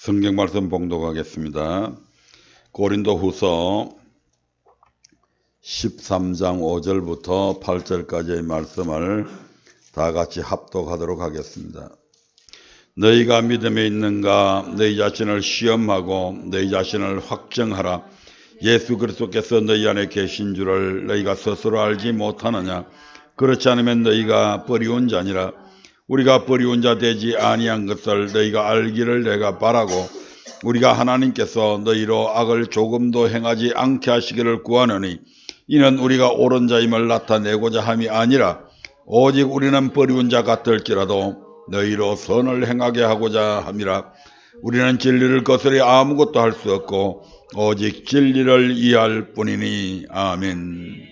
성경 말씀 봉독하겠습니다. 고린도후서 13장 5절부터 8절까지의 말씀을 다 같이 합독하도록 하겠습니다. 너희가 믿음에 있는가? 너희 자신을 시험하고 너희 자신을 확정하라. 예수 그리스도께서 너희 안에 계신 줄을 너희가 스스로 알지 못하느냐? 그렇지 않으면 너희가 버리운 자니라. 우리가 버리운 자 되지 아니한 것을 너희가 알기를 내가 바라고, 우리가 하나님께서 너희로 악을 조금도 행하지 않게 하시기를 구하노니, 이는 우리가 옳은 자임을 나타내고자 함이 아니라 오직 우리는 버리운 자 같을지라도 너희로 선을 행하게 하고자 함이라. 우리는 진리를 거스려 아무것도 할 수 없고 오직 진리를 이해할 뿐이니. 아멘.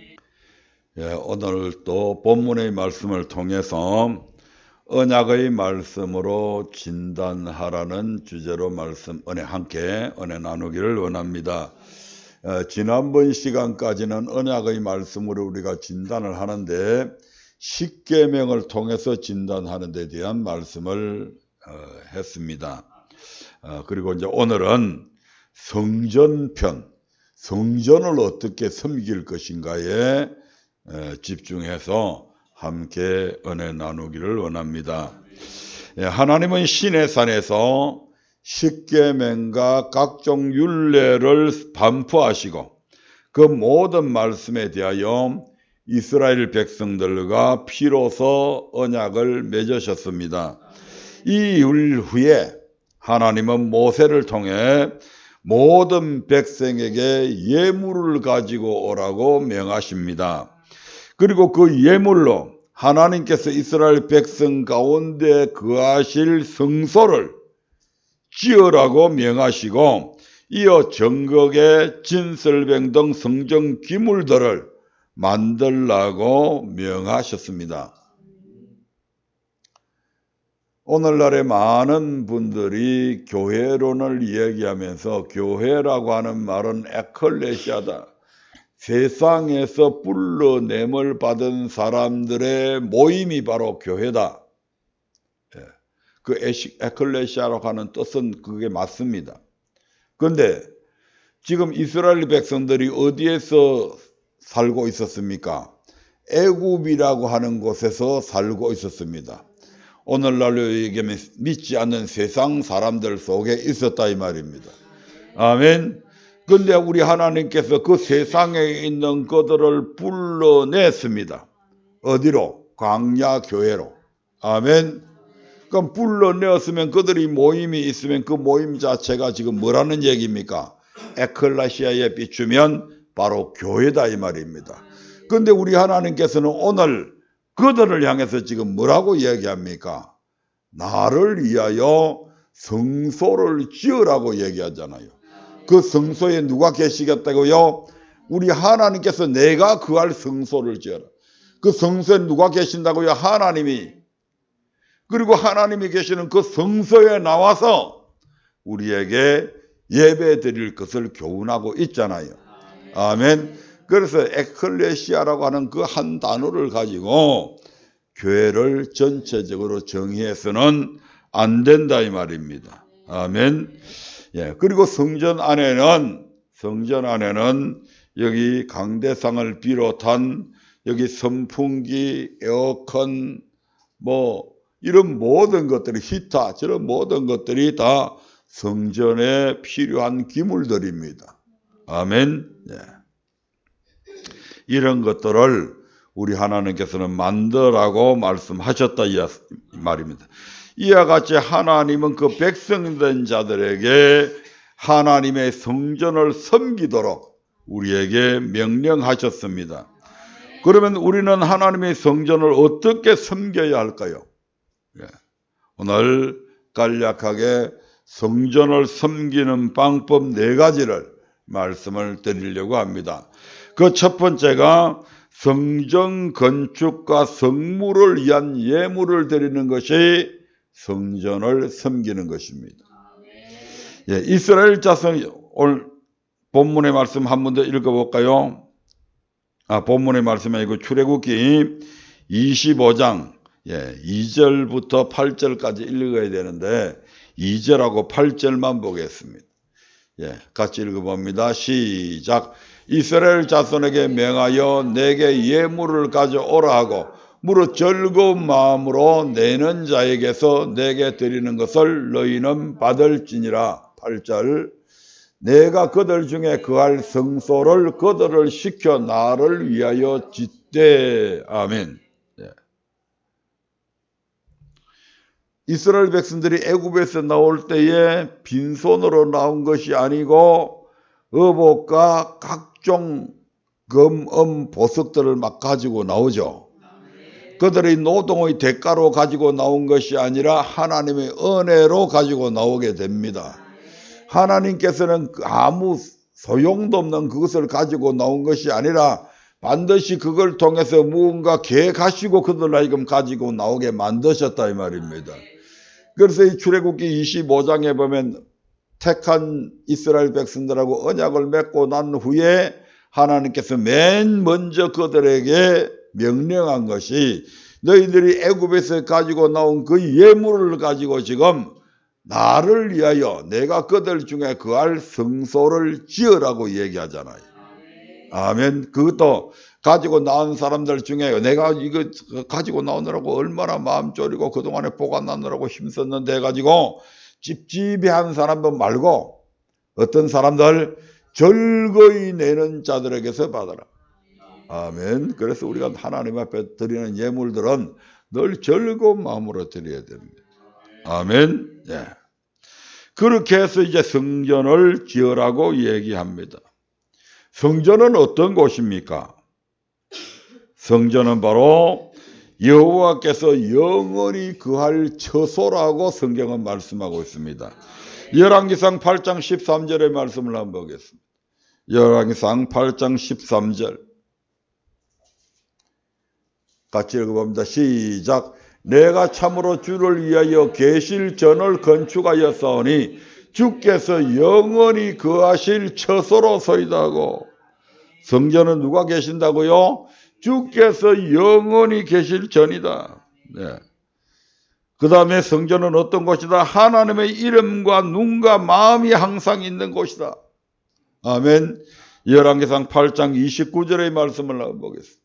오늘 또 본문의 말씀을 통해서 언약의 말씀으로 진단하라는 주제로 함께 은혜 나누기를 원합니다. 지난번 시간까지는 언약의 말씀으로 우리가 진단을 하는데, 십계명을 통해서 진단하는 데 대한 말씀을 했습니다. 그리고 이제 오늘은 성전편, 성전을 어떻게 섬길 것인가에 집중해서 함께 은혜 나누기를 원합니다. 하나님은 시내산에서 십계명과 각종 율례를 반포하시고 그 모든 말씀에 대하여 이스라엘 백성들과 피로서 언약을 맺으셨습니다. 이 일 후에 하나님은 모세를 통해 모든 백성에게 예물을 가지고 오라고 명하십니다. 그리고 그 예물로 하나님께서 이스라엘 백성 가운데 거하실 성소를 지으라고 명하시고, 이어 전국의 진설병 등 성전 기물들을 만들라고 명하셨습니다. 오늘날의 많은 분들이 교회론을 이야기하면서 교회라고 하는 말은 에클레시아다, 세상에서 불러냄을 받은 사람들의 모임이 바로 교회다. 그 에클레시아라고 하는 뜻은 그게 맞습니다. 그런데 지금 이스라엘 백성들이 어디에서 살고 있었습니까? 애굽이라고 하는 곳에서 살고 있었습니다. 오늘날로 얘기하면 믿지 않는 세상 사람들 속에 있었다 이 말입니다. 아멘. 근데 우리 하나님께서 그 세상에 있는 그들을 불러냈습니다. 어디로? 광야 교회로. 아멘. 그럼 불러내었으면 그들이 모임이 있으면 그 모임 자체가 지금 뭐라는 얘기입니까? 에클레시아에 비추면 바로 교회다 이 말입니다. 근데 우리 하나님께서는 오늘 그들을 향해서 지금 뭐라고 얘기합니까? 나를 위하여 성소를 지으라고 얘기하잖아요. 그 성소에 누가 계시겠다고요? 우리 하나님께서 내가 거할 성소를 지어라. 그 성소에 누가 계신다고요? 하나님이. 그리고 하나님이 계시는 그 성소에 나와서 우리에게 예배 드릴 것을 교훈하고 있잖아요. 아멘. 그래서 에클레시아라고 하는 그 한 단어를 가지고 교회를 전체적으로 정의해서는 안 된다 이 말입니다. 아멘. 그리고 성전 안에는 여기 강대상을 비롯한 여기 선풍기, 에어컨, 이런 모든 것들이 히터, 저런 모든 것들이 다 성전에 필요한 기물들입니다. 아멘. 이런 것들을 우리 하나님께서는 만들라고 말씀하셨다 이 말입니다. 이와 같이 하나님은 그 백성된 자들에게 하나님의 성전을 섬기도록 우리에게 명령하셨습니다. 그러면 우리는 하나님의 성전을 어떻게 섬겨야 할까요? 오늘 간략하게 성전을 섬기는 방법 4가지를 말씀을 드리려고 합니다. 그 첫 번째가 성전 건축과 성물을 위한 예물을 드리는 것이 성전을 섬기는 것입니다. 이스라엘 자손, 오늘 본문의 말씀 한 번 더 읽어볼까요? 본문의 말씀이 아니고 출애굽기 25장 2절부터 8절까지 읽어야 되는데, 2절하고 8절만 보겠습니다. 예, 같이 읽어봅니다. 시작. 이스라엘 자손에게 명하여 내게 예물을 가져오라 하고 무릇 즐거운 마음으로 내는 자에게서 내게 드리는 것을 너희는 받을지니라. 8절. 내가 그들 중에 그할 성소를 그들을 시켜 나를 위하여 짓되. 아멘. 예. 이스라엘 백성들이 애굽에서 나올 때에 빈손으로 나온 것이 아니고 의복과 각종 금은 보석들을 막 가지고 나오죠. 그들의 노동의 대가로 가지고 나온 것이 아니라 하나님의 은혜로 가지고 나오게 됩니다. 하나님께서는 아무 소용도 없는 그것을 가지고 나온 것이 아니라 반드시 그걸 통해서 무언가 계획하시고 그들 하여금 가지고 나오게 만드셨다 이 말입니다. 그래서 이 출애굽기 25장에 보면 택한 이스라엘 백성들하고 언약을 맺고 난 후에 하나님께서 맨 먼저 그들에게 명령한 것이 너희들이 애굽에서 가지고 나온 그 예물을 가지고 지금 나를 위하여 내가 그들 중에 그할 성소를 지으라고 얘기하잖아요. 아멘. 그것도 가지고 나온 사람들 중에 내가 이거 가지고 나오느라고 얼마나 마음 졸이고 그동안에 보관하느라고 힘썼는데 가지고 찝찝해한 사람들 말고 어떤 사람들 즐거이 내는 자들에게서 받아라. 아멘. 그래서 우리가 하나님 앞에 드리는 예물들은 늘 즐거운 마음으로 드려야 됩니다. 아멘. 예. 그렇게 해서 이제 성전을 지으라고 얘기합니다. 성전은 어떤 곳입니까? 성전은 바로 여호와께서 영원히 거할 처소라고 성경은 말씀하고 있습니다. 열왕기상 8장 13절의 말씀을 한번 보겠습니다. 열왕기상 8장 13절 같이 읽어봅니다. 시작. 내가 참으로 주를 위하여 계실 전을 건축하였사오니 주께서 영원히 거하실 처소로소이다 하고. 성전은 누가 계신다고요? 주께서 영원히 계실 전이다. 네. 그 다음에 성전은 어떤 곳이다? 하나님의 이름과 눈과 마음이 항상 있는 곳이다. 아멘. 열왕기상 8장 29절의 말씀을 보겠습니다.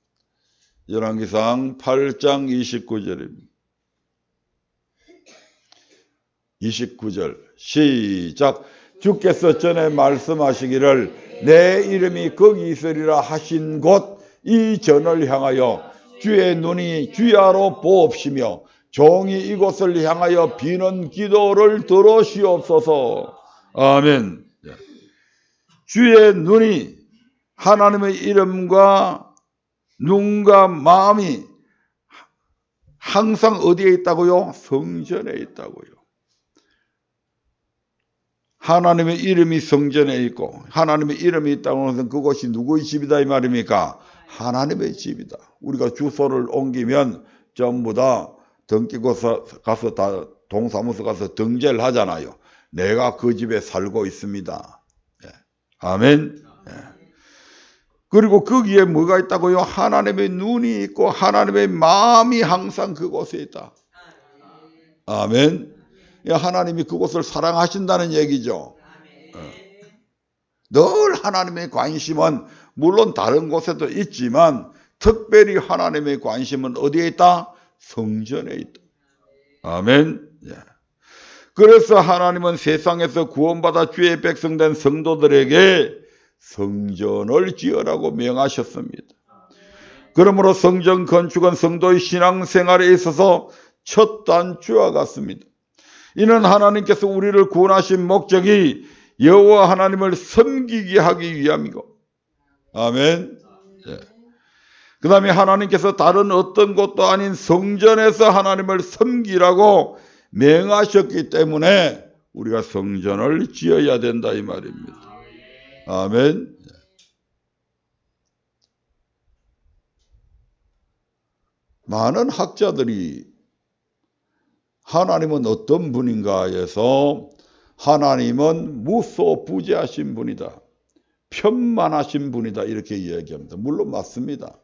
열왕기상 8장 29절입니다. 29절 시작. 주께서 전에 말씀하시기를 내 이름이 거기 있으리라 하신 곳 이 전을 향하여 주의 눈이 주야로 보옵시며 종이 이곳을 향하여 비는 기도를 들으시옵소서. 아멘. 주의 눈이 하나님의 이름과 눈과 마음이 항상 어디에 있다고요? 성전에 있다고요. 하나님의 이름이 성전에 있고 하나님의 이름이 있다고 하는 그곳이 누구의 집이다 이 말입니까? 하나님의 집이다. 우리가 주소를 옮기면 전부 다 등기고 가서 다 동사무소 가서 등재를 하잖아요. 내가 그 집에 살고 있습니다. 예. 아멘. 예. 그리고 거기에 뭐가 있다고요? 하나님의 눈이 있고 하나님의 마음이 항상 그곳에 있다. 아멘. 하나님이 그곳을 사랑하신다는 얘기죠. 늘 하나님의 관심은 물론 다른 곳에도 있지만 특별히 하나님의 관심은 어디에 있다? 성전에 있다. 아멘. 그래서 하나님은 세상에서 구원받아 주의 백성된 성도들에게 성전을 지으라고 명하셨습니다. 그러므로 성전 건축은 성도의 신앙생활에 있어서 첫 단추와 같습니다. 이는 하나님께서 우리를 구원하신 목적이 여호와 하나님을 섬기게 하기 위함이고, 아멘. 그 다음에 하나님께서 다른 어떤 곳도 아닌 성전에서 하나님을 섬기라고 명하셨기 때문에 우리가 성전을 지어야 된다 이 말입니다. 아멘. 많은 학자들이 하나님은 어떤 분인가 해서 하나님은 무소부재하신 분이다. 편만하신 분이다. 이렇게 이야기합니다. 물론 맞습니다.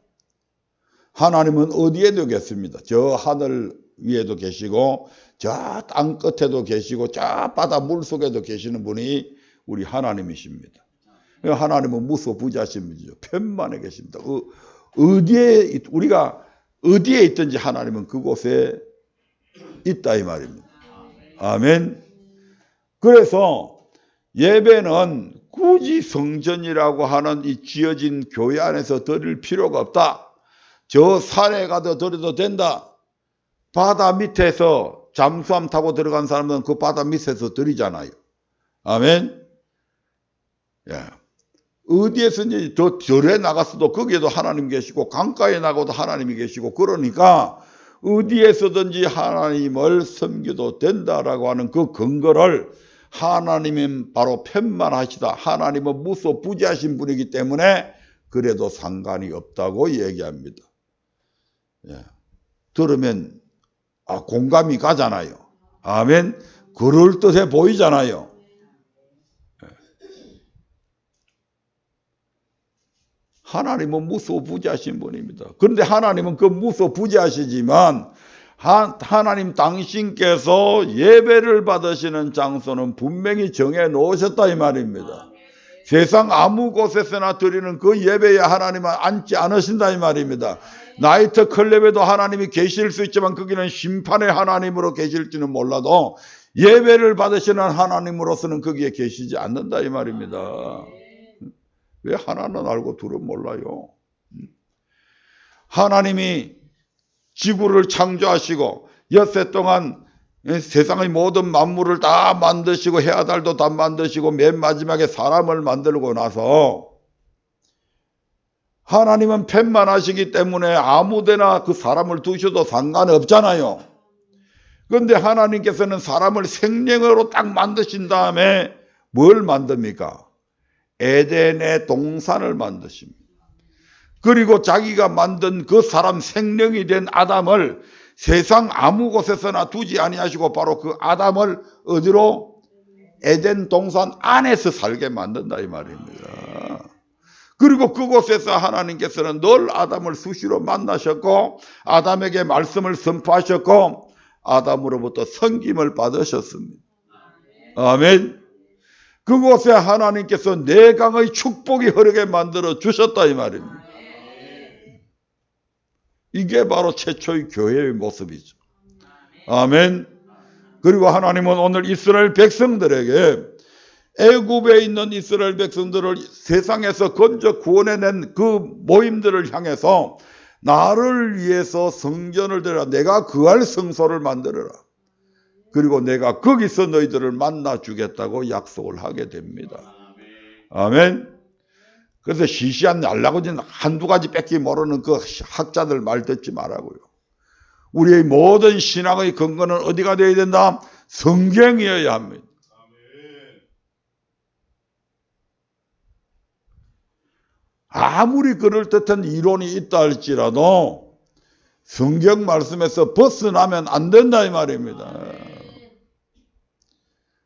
하나님은 어디에 되겠습니다. 저 하늘 위에도 계시고 저 땅 끝에도 계시고 저 바다 물속에도 계시는 분이 우리 하나님이십니다. 하나님은 무소부재하신 분이죠. 편만에 계십니다. 우리가 어디에 있든지 하나님은 그곳에 있다 이 말입니다. 아멘. 그래서 예배는 굳이 성전이라고 하는 이 지어진 교회 안에서 드릴 필요가 없다. 저 산에 가도 드려도 된다. 바다 밑에서 잠수함 타고 들어간 사람은 그 바다 밑에서 드리잖아요. 아멘. 예. 어디에서든지 저 절에 나갔어도 거기에도 하나님 계시고 강가에 나가도 하나님이 계시고 그러니까 어디에서든지 하나님을 섬겨도 된다라고 하는 그 근거를 하나님은 바로 편만하시다. 하나님은 무소부재하신 분이기 때문에 그래도 상관이 없다고 얘기합니다. 예. 들으면 공감이 가잖아요. 아멘. 그럴듯해 보이잖아요. 하나님은 무소부재하신 분입니다. 그런데 하나님은 그 무소부재하시지만 하나님 당신께서 예배를 받으시는 장소는 분명히 정해 놓으셨다 이 말입니다. 세상 아무 곳에서나 드리는 그 예배에 하나님은 앉지 않으신다 이 말입니다. 나이트 클럽에도 하나님이 계실 수 있지만 거기는 심판의 하나님으로 계실지는 몰라도 예배를 받으시는 하나님으로서는 거기에 계시지 않는다 이 말입니다. 왜 하나는 알고 둘은 몰라요? 하나님이 지구를 창조하시고 엿새 동안 세상의 모든 만물을 다 만드시고 해와 달도 다 만드시고 맨 마지막에 사람을 만들고 나서 하나님은 편만하시기 때문에 아무데나 그 사람을 두셔도 상관없잖아요. 그런데 하나님께서는 사람을 생명으로 딱 만드신 다음에 뭘 만듭니까? 에덴의 동산을 만드십니다. 그리고 자기가 만든 그 사람 생명이 된 아담을 세상 아무 곳에서나 두지 아니하시고 바로 그 아담을 어디로? 에덴 동산 안에서 살게 만든다 이 말입니다. 그리고 그곳에서 하나님께서는 늘 아담을 수시로 만나셨고 아담에게 말씀을 선포하셨고 아담으로부터 섬김을 받으셨습니다. 아멘. 그곳에 하나님께서 내강의 축복이 흐르게 만들어 주셨다 이 말입니다. 이게 바로 최초의 교회의 모습이죠. 아멘. 그리고 하나님은 오늘 이스라엘 백성들에게 애굽에 있는 이스라엘 백성들을 세상에서 건져 구원해낸 그 모임들을 향해서 나를 위해서 성전을 들여라. 내가 거할 성소를 만들어라. 그리고 내가 거기서 너희들을 만나 주겠다고 약속을 하게 됩니다. 아멘. 그래서 시시한 날라고진 한두 가지 뺏기 모르는 그 학자들 말 듣지 말라고요. 우리의 모든 신앙의 근거는 어디가 되어야 된다? 성경이어야 합니다. 아무리 그럴듯한 이론이 있다 할지라도 성경 말씀에서 벗어나면 안 된다 이 말입니다.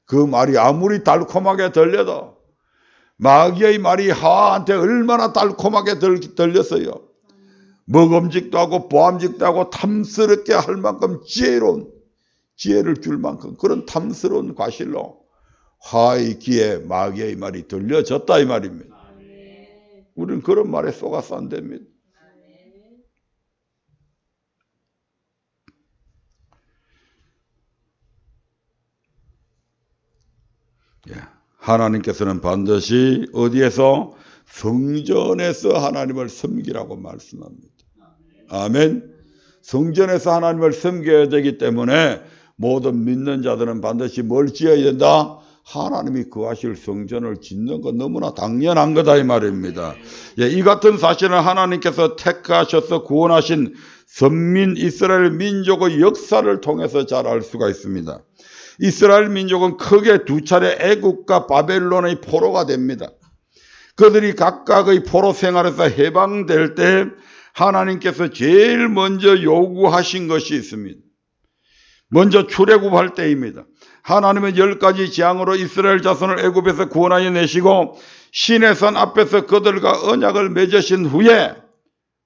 그 말이 아무리 달콤하게 들려도 마귀의 말이 하와한테 얼마나 달콤하게 들렸어요. 먹음직도 하고 보암직도 하고 탐스럽게 할 만큼 지혜를 줄 만큼 그런 탐스러운 과실로 하와의 귀에 마귀의 말이 들려졌다 이 말입니다. 우리는 그런 말에 속아서 안 됩니다. 하나님께서는 반드시 어디에서? 성전에서 하나님을 섬기라고 말씀합니다. 아멘. 성전에서 하나님을 섬겨야 되기 때문에 모든 믿는 자들은 반드시 뭘 지어야 된다? 하나님이 거하실 성전을 짓는 건 너무나 당연한 거다 이 말입니다. 이 같은 사실은 하나님께서 택하셔서 구원하신 선민 이스라엘 민족의 역사를 통해서 잘 알 수가 있습니다. 이스라엘 민족은 크게 두 차례 애국과 바벨론의 포로가 됩니다. 그들이 각각의 포로 생활에서 해방될 때 하나님께서 제일 먼저 요구하신 것이 있습니다. 먼저 출애굽할 때입니다. 하나님은 10가지 재앙으로 이스라엘 자손을 애굽에서 구원하여 내시고 시내산 앞에서 그들과 언약을 맺으신 후에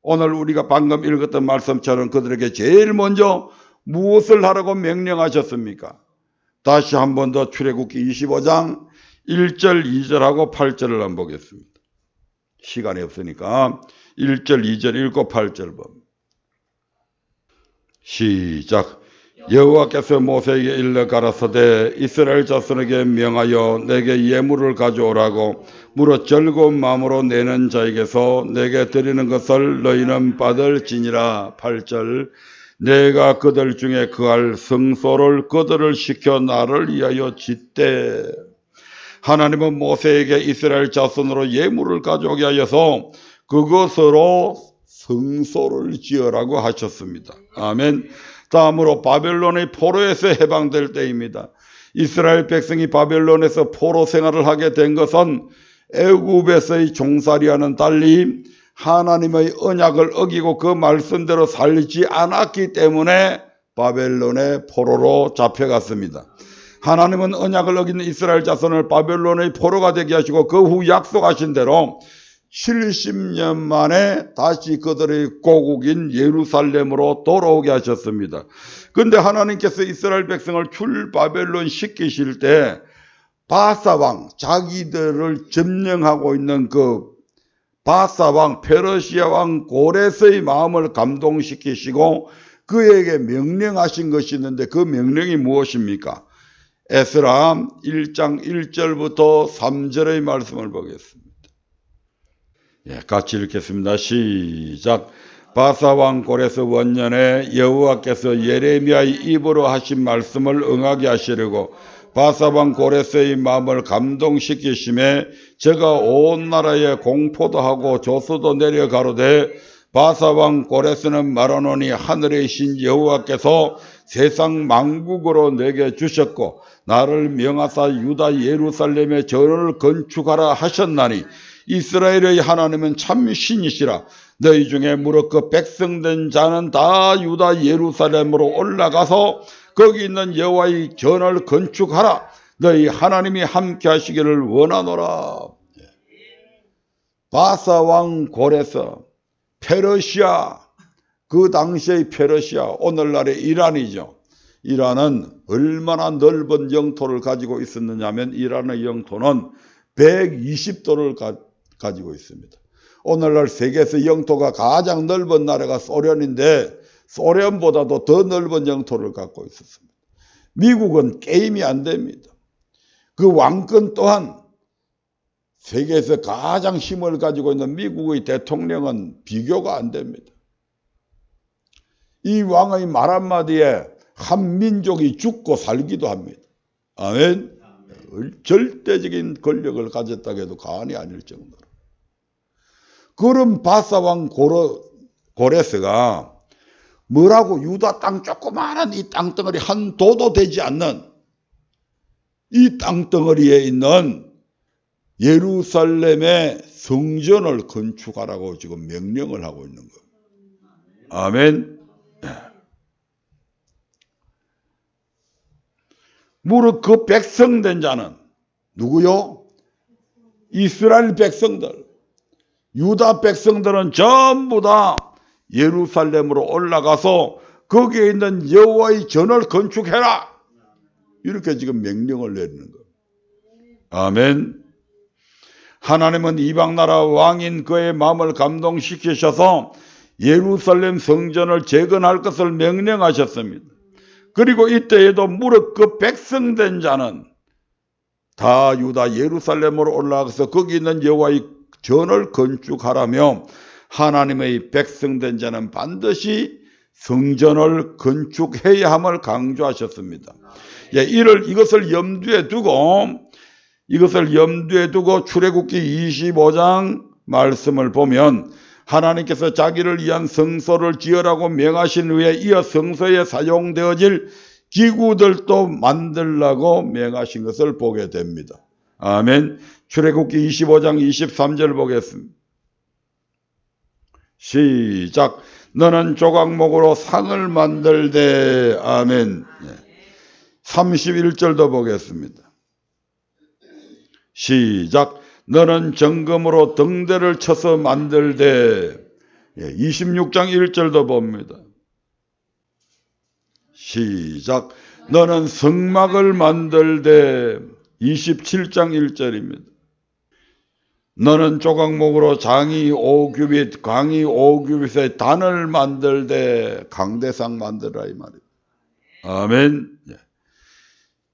오늘 우리가 방금 읽었던 말씀처럼 그들에게 제일 먼저 무엇을 하라고 명령하셨습니까? 다시 한 번 더 출애굽기 25장 1절 2절하고 8절을 한번 보겠습니다. 시간이 없으니까 1절 2절 읽고 8절 봅니다. 시작. 여호와께서 모세에게 일러 가라사대 이스라엘 자손에게 명하여 내게 예물을 가져오라고 물어 즐거운 마음으로 내는 자에게서 내게 드리는 것을 너희는 받을지니라. 8절. 내가 그들 중에 그할 성소를 그들을 시켜 나를 위하여 짓되. 하나님은 모세에게 이스라엘 자손으로 예물을 가져오게 하여서 그것으로 성소를 지으라고 하셨습니다. 아멘. 다음으로 바벨론의 포로에서 해방될 때입니다. 이스라엘 백성이 바벨론에서 포로 생활을 하게 된 것은 애굽에서의 종살이와는 달리 하나님의 언약을 어기고 그 말씀대로 살지 않았기 때문에 바벨론의 포로로 잡혀갔습니다. 하나님은 언약을 어긴 이스라엘 자손을 바벨론의 포로가 되게 하시고 그 후 약속하신 대로 70년 만에 다시 그들의 고국인 예루살렘으로 돌아오게 하셨습니다. 그런데 하나님께서 이스라엘 백성을 출바벨론 시키실 때 바사왕, 자기들을 점령하고 있는 그 바사왕, 페르시아 왕 고레스의 마음을 감동시키시고 그에게 명령하신 것이 있는데 그 명령이 무엇입니까? 에스라 1장 1절부터 3절의 말씀을 보겠습니다. 같이 읽겠습니다. 시작. 바사왕 고레스 원년에 여호와께서 예레미야의 입으로 하신 말씀을 응하게 하시려고 바사왕 고레스의 마음을 감동시키심에 제가 온 나라에 공포도 하고 조서도 내려 가로되 바사왕 고레스는 말하노니 하늘의 신 여호와께서 세상 만국으로 내게 주셨고 나를 명하사 유다 예루살렘에 전을 건축하라 하셨나니 이스라엘의 하나님은 참 신이시라. 너희 중에 무릇 그 백성된 자는 다 유다 예루살렘으로 올라가서 거기 있는 여호와의 전을 건축하라. 너희 하나님이 함께 하시기를 원하노라. 바사왕 고레스, 페르시아, 그 당시의 페르시아, 오늘날의 이란이죠. 이란은 얼마나 넓은 영토를 가지고 있었느냐 하면 이란의 영토는 120도를 가지고 있습니다. 오늘날 세계에서 영토가 가장 넓은 나라가 소련인데 소련보다도 더 넓은 영토를 갖고 있었습니다. 미국은 게임이 안 됩니다. 그 왕권 또한 세계에서 가장 힘을 가지고 있는 미국의 대통령은 비교가 안 됩니다. 이 왕의 말 한마디에 한 민족이 죽고 살기도 합니다. 아멘. 절대적인 권력을 가졌다고 해도 과언이 아닐 정도로. 그런 바사왕 고레스가 뭐라고 유다 땅 조그마한 이 땅덩어리 한 도도 되지 않는 이 땅덩어리에 있는 예루살렘의 성전을 건축하라고 지금 명령을 하고 있는 겁니다. 아멘. 무릇 그 백성된 자는 누구요? 이스라엘 백성들. 유다 백성들은 전부 다 예루살렘으로 올라가서 거기에 있는 여호와의 전을 건축해라. 이렇게 지금 명령을 내리는 거예요. 아멘. 하나님은 이방나라 왕인 그의 마음을 감동시키셔서 예루살렘 성전을 재건할 것을 명령하셨습니다. 그리고 이때에도 무릇 그 백성된 자는 다 유다 예루살렘으로 올라가서 거기 있는 여호와의 전을 건축하라며 하나님의 백성된 자는 반드시 성전을 건축해야 함을 강조하셨습니다. 이것을 염두에 두고 출애굽기 25장 말씀을 보면 하나님께서 자기를 위한 성소를 지으라고 명하신 후에 이어 성소에 사용되어질 기구들도 만들라고 명하신 것을 보게 됩니다. 아멘. 출애굽기 25장 23절 보겠습니다. 시작. 너는 조각목으로 상을 만들되. 아멘. 31절도 보겠습니다. 시작. 너는 정금으로 등대를 쳐서 만들되. 26장 1절도 봅니다. 시작. 너는 성막을 만들되 27장 1절입니다. 너는 조각목으로 장이 5규빗 광이 5규빗의 단을 만들되 강대상 만들라 이 말이에요. 아멘.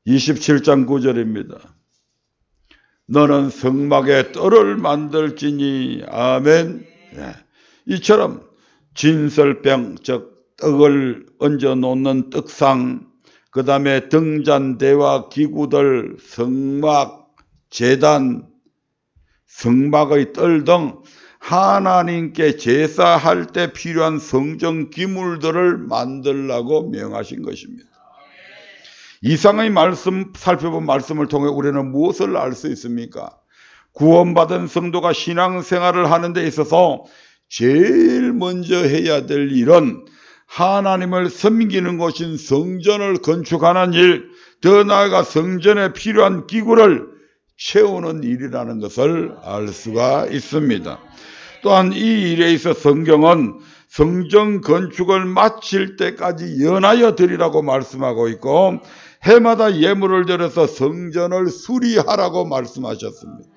27장 9절입니다. 너는 성막에 뜰을 만들지니 아멘. 이처럼 진설병 즉 떡을 얹어 놓는 떡상, 그 다음에 등잔대와 기구들, 성막, 제단, 성막의 뜰 등 하나님께 제사할 때 필요한 성전 기물들을 만들라고 명하신 것입니다. 이상의 말씀 살펴본 말씀을 통해 우리는 무엇을 알 수 있습니까? 구원받은 성도가 신앙생활을 하는 데 있어서 제일 먼저 해야 될 일은 하나님을 섬기는 곳인 성전을 건축하는 일, 더 나아가 성전에 필요한 기구를 채우는 일이라는 것을 알 수가 있습니다. 또한 이 일에 있어 성경은 성전 건축을 마칠 때까지 연하여 드리라고 말씀하고 있고 해마다 예물을 드려서 성전을 수리하라고 말씀하셨습니다.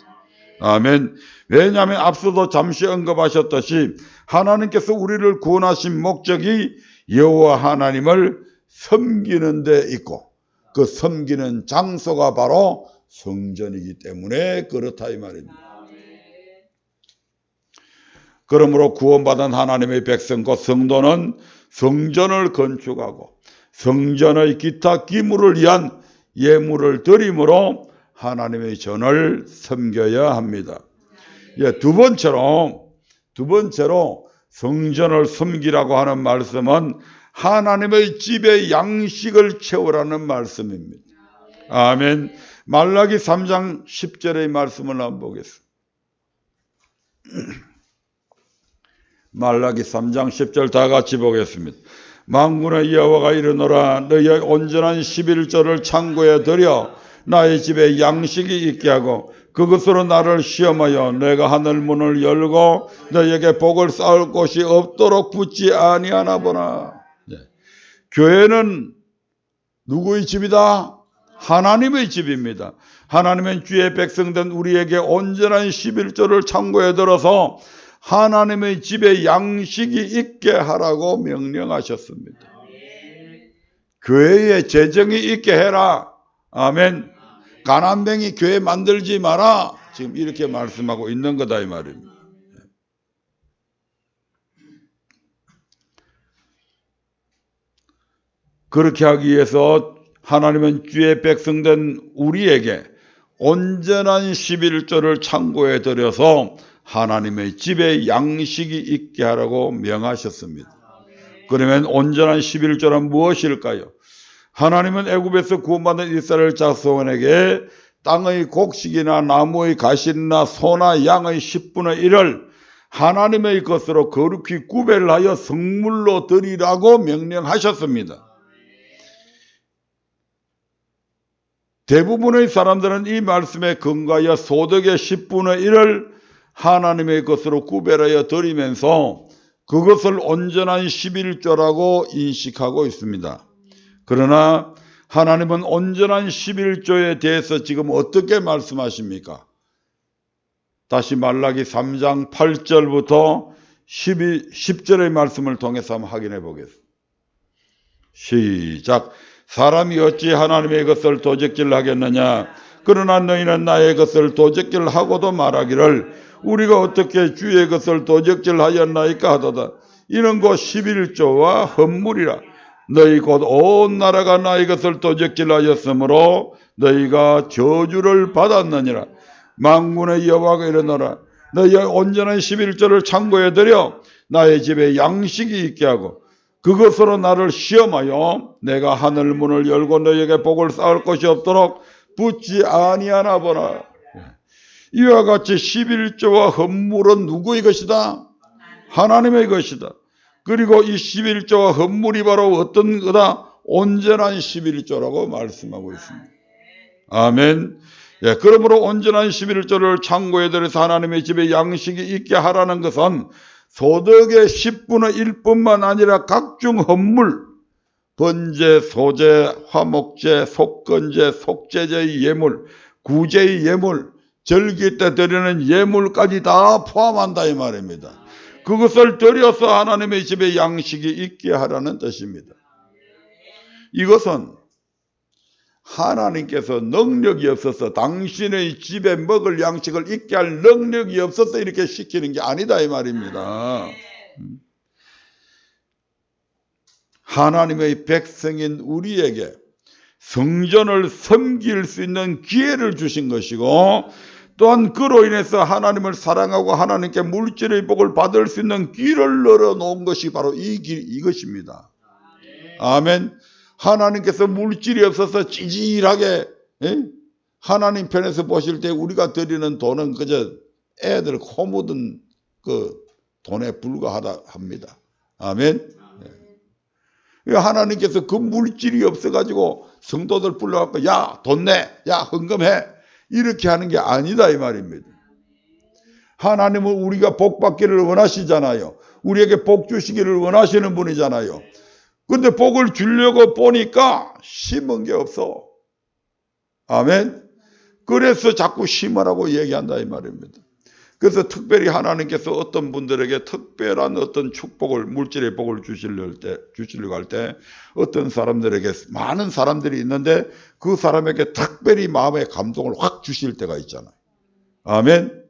아멘. 왜냐하면 앞서도 잠시 언급하셨듯이 하나님께서 우리를 구원하신 목적이 여호와 하나님을 섬기는 데 있고 그 섬기는 장소가 바로 성전이기 때문에 그렇다 이 말입니다. 그러므로 구원받은 하나님의 백성 곧 성도는 성전을 건축하고 성전의 기타 기물을 위한 예물을 드림으로 하나님의 전을 섬겨야 합니다. 두 번째로 성전을 섬기라고 하는 말씀은 하나님의 집의 양식을 채우라는 말씀입니다. 아멘. 말라기 3장 10절의 말씀을 한번 보겠습니다. 말라기 3장 10절 다 같이 보겠습니다. 만군의 여호와가 이르노라 너희의 온전한 11조를 창고에 들여 나의 집에 양식이 있게 하고 그것으로 나를 시험하여 내가 하늘 문을 열고 너희에게 복을 쌓을 곳이 없도록 붙지 아니하나 보나. 교회는 누구의 집이다? 하나님의 집입니다. 하나님은 주의 백성된 우리에게 온전한 11조를 창고에 들어서 하나님의 집에 양식이 있게 하라고 명령하셨습니다. 교회에 재정이 있게 해라. 아멘. 가난뱅이 교회 만들지 마라. 지금 이렇게 말씀하고 있는 거다 이 말입니다. 그렇게 하기 위해서 하나님은 주의 백성된 우리에게 온전한 11조를 창고에 들여서 하나님의 집에 양식이 있게 하라고 명하셨습니다. 그러면 온전한 11조란 무엇일까요? 하나님은 애굽에서 구원받은 이스라엘 자손에게 땅의 곡식이나 나무의 가시나 소나 양의 10분의 1을 하나님의 것으로 거룩히 구별하여 성물로 드리라고 명령하셨습니다. 대부분의 사람들은 이 말씀에 근거하여 소득의 10분의 1을 하나님의 것으로 구별하여 드리면서 그것을 온전한 11조라고 인식하고 있습니다. 그러나 하나님은 온전한 11조에 대해서 지금 어떻게 말씀하십니까? 다시 말라기 3장 8절부터 10절의 말씀을 통해서 한번 확인해 보겠습니다. 시작. 사람이 어찌 하나님의 것을 도적질하겠느냐? 그러나 너희는 나의 것을 도적질하고도 말하기를 우리가 어떻게 주의 것을 도적질하였나이까 하도다. 이는 곧 11조와 헌물이라. 너희 곧 온 나라가 나의 것을 도적질하였으므로 너희가 저주를 받았느니라. 만군의 여호와가 이르노라. 너희의 온전한 11조를 창고에 들여 나의 집에 양식이 있게 하고 그것으로 나를 시험하여 내가 하늘 문을 열고 너희에게 복을 쌓을 것이 없도록 붙지 아니하나 보라. 이와 같이 11조와 헌물은 누구의 것이다? 하나님의 것이다. 그리고 이 11조와 헌물이 바로 어떤 거다? 온전한 11조라고 말씀하고 있습니다. 아멘. 그러므로 온전한 11조를 창고에 들여서 하나님의 집에 양식이 있게 하라는 것은 소득의 10분의 1뿐만 아니라 각종 헌물, 번제, 소제, 화목제, 속건제, 속제제의 예물, 구제의 예물, 절기 때 드리는 예물까지 다 포함한다 이 말입니다. 그것을 드려서 하나님의 집에 양식이 있게 하라는 뜻입니다. 이것은 하나님께서 능력이 없어서 당신의 집에 먹을 양식을 있게 할 능력이 없어서 이렇게 시키는 게 아니다 이 말입니다. 하나님의 백성인 우리에게 성전을 섬길 수 있는 기회를 주신 것이고 또한 그로 인해서 하나님을 사랑하고 하나님께 물질의 복을 받을 수 있는 길을 열어놓은 것이 바로 이것입니다. 아멘. 하나님께서 물질이 없어서 찌질하게 하나님 편에서 보실 때 우리가 드리는 돈은 그저 애들 코 묻은 그 돈에 불과하다 합니다. 아멘. 하나님께서 그 물질이 없어가지고 성도들 불러갖고 야 돈 내, 야 헌금해 이렇게 하는 게 아니다 이 말입니다. 하나님은 우리가 복 받기를 원하시잖아요. 우리에게 복 주시기를 원하시는 분이잖아요. 그런데 복을 주려고 보니까 심은 게 없어. 아멘. 그래서 자꾸 심으라고 얘기한다 이 말입니다. 그래서 특별히 하나님께서 어떤 분들에게 특별한 어떤 축복을 물질의 복을 주시려고 할 때 어떤 사람들에게 많은 사람들이 있는데 그 사람에게 특별히 마음의 감동을 확 주실 때가 있잖아요. 아멘.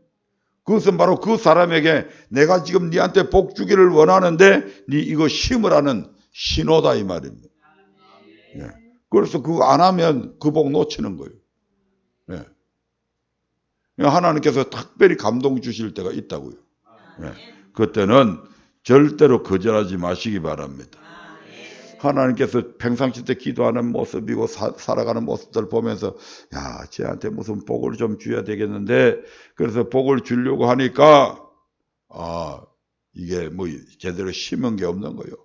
그것은 바로 그 사람에게 내가 지금 네한테 복 주기를 원하는데 네 이거 심으라는 신호다 이 말입니다. 예. 그래서 그거 안 하면 그 복 놓치는 거예요. 예. 하나님께서 특별히 감동 주실 때가 있다고요. 예. 그때는 절대로 거절하지 마시기 바랍니다. 하나님께서 평상시 때 기도하는 모습이고 살아가는 모습들 보면서 야 쟤한테 무슨 복을 좀 줘야 되겠는데 그래서 복을 주려고 하니까 이게 뭐 제대로 심은 게 없는 거예요.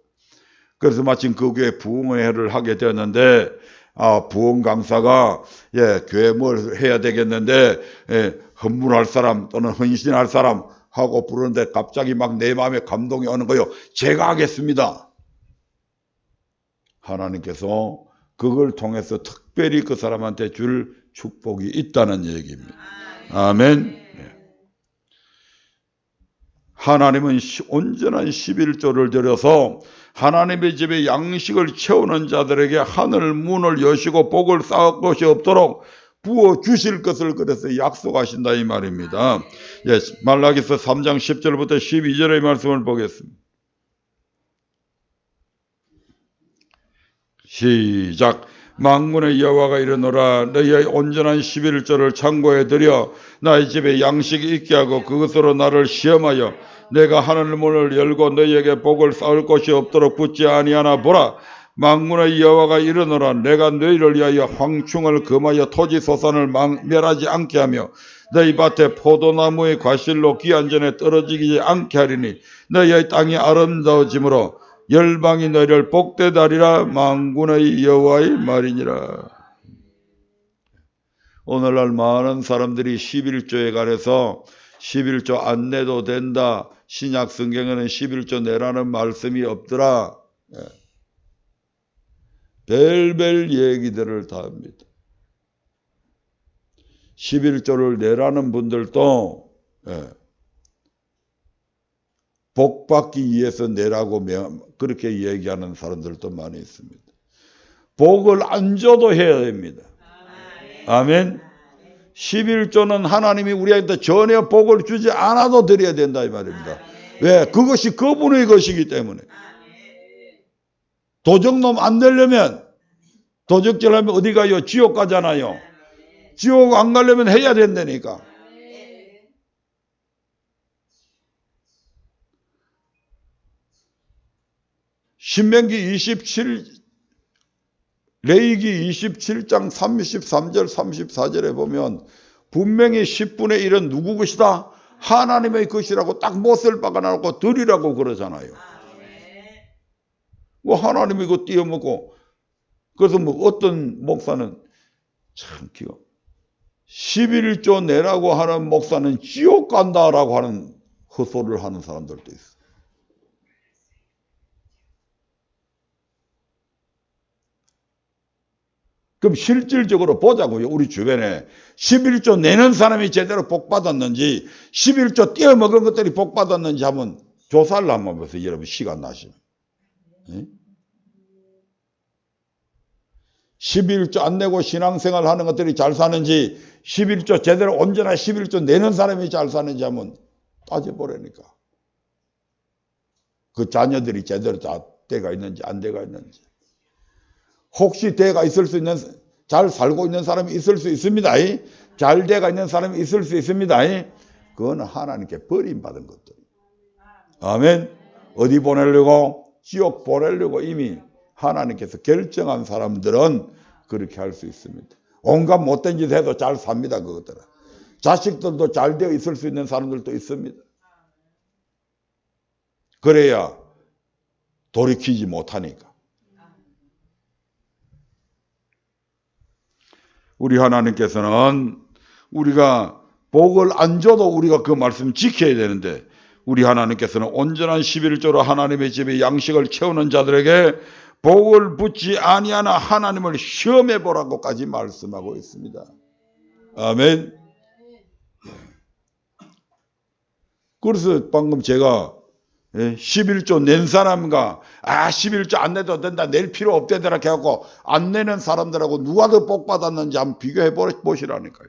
그래서 마침 그 교회 부흥회를 하게 되었는데 부흥 강사가 교회 뭘 해야 되겠는데 헌물할 사람 또는 헌신할 사람 하고 부르는데 갑자기 막 내 마음에 감동이 오는 거예요. 제가 하겠습니다. 하나님께서 그걸 통해서 특별히 그 사람한테 줄 축복이 있다는 얘기입니다. 아멘. 하나님은 온전한 11조를 드려서 하나님의 집에 양식을 채우는 자들에게 하늘 문을 여시고 복을 쌓을 것이 없도록 부어주실 것을 그래서 약속하신다 이 말입니다. 말라기서 3장 10절부터 12절의 말씀을 보겠습니다. 시작. 만군의 여호와가 이르노라 너희의 온전한 11조를 창고에 들여 나의 집에 양식이 있게 하고 그것으로 나를 시험하여 내가 하늘 문을 열고 너희에게 복을 쌓을 곳이 없도록 붙지 아니하나 보라. 만군의 여호와가 이르노라 내가 너희를 위하여 황충을 금하여 토지 소산을 멸하지 않게 하며 너희 밭에 포도나무의 과실로 귀한 전에 떨어지지 않게 하리니 너희의 땅이 아름다워짐으로 열방이 너희를 복되다 하리라. 만군의 여호와의 말이니라. 오늘날 많은 사람들이 11조에 관해서 11조 안 내도 된다. 신약 성경에는 11조 내라는 말씀이 없더라. 별별 얘기들을 다 합니다. 11조를 내라는 분들도 복 받기 위해서 내라고 그렇게 얘기하는 사람들도 많이 있습니다. 복을 안 줘도 해야 됩니다. 아멘. 11조는 하나님이 우리한테 전혀 복을 주지 않아도 드려야 된다 이 말입니다. 왜? 그것이 그분의 것이기 때문에. 도적놈 안 되려면 도적질 하면 어디 가요? 지옥 가잖아요. 지옥 안 가려면 해야 된다니까. 신명기 27 레위기 27장 33절 34절에 보면 분명히 10분의 1은 누구 것이다? 하나님의 것이라고 딱 못을 박아놓고 드리라고 그러잖아요. 뭐 하나님이 이거 띄어먹고 그래서 뭐 어떤 목사는 참 기가 11조 내라고 하는 목사는 지옥 간다라고 하는 헛소리를 하는 사람들도 있어. 그럼 실질적으로 보자고요. 우리 주변에 11조 내는 사람이 제대로 복 받았는지 11조 떼어먹은 것들이 복 받았는지 한번 조사를 한번 보세요. 여러분 시간 나시면. 11조 안 내고 신앙생활 하는 것들이 잘 사는지 11조 제대로 온전한 11조 내는 사람이 잘 사는지 한번 따져보라니까. 그 자녀들이 제대로 다 대가 있는지 안 대가 있는지. 혹시 대가 있을 수 있는, 잘 살고 있는 사람이 있을 수 있습니다. 잘 대가 있는 사람이 있을 수 있습니다. 그거는 하나님께 버림받은 것들. 아멘. 어디 보내려고? 지옥 보내려고 이미 하나님께서 결정한 사람들은 그렇게 할 수 있습니다. 온갖 못된 짓 해도 잘 삽니다. 그것들은. 자식들도 잘 되어 있을 수 있는 사람들도 있습니다. 그래야 돌이키지 못하니까. 우리 하나님께서는 우리가 복을 안 줘도 우리가 그 말씀 지켜야 되는데 우리 하나님께서는 온전한 11조로 하나님의 집에 양식을 채우는 자들에게 복을 붙지 아니하나 하나님을 시험해 보라고까지 말씀하고 있습니다. 아멘. 그래서 방금 제가 11조 낸 사람과 11조 안 내도 된다, 낼 필요 없대더라 해갖고 안 내는 사람들하고 누가 더 복 받았는지 한번 비교해 보시라니까요.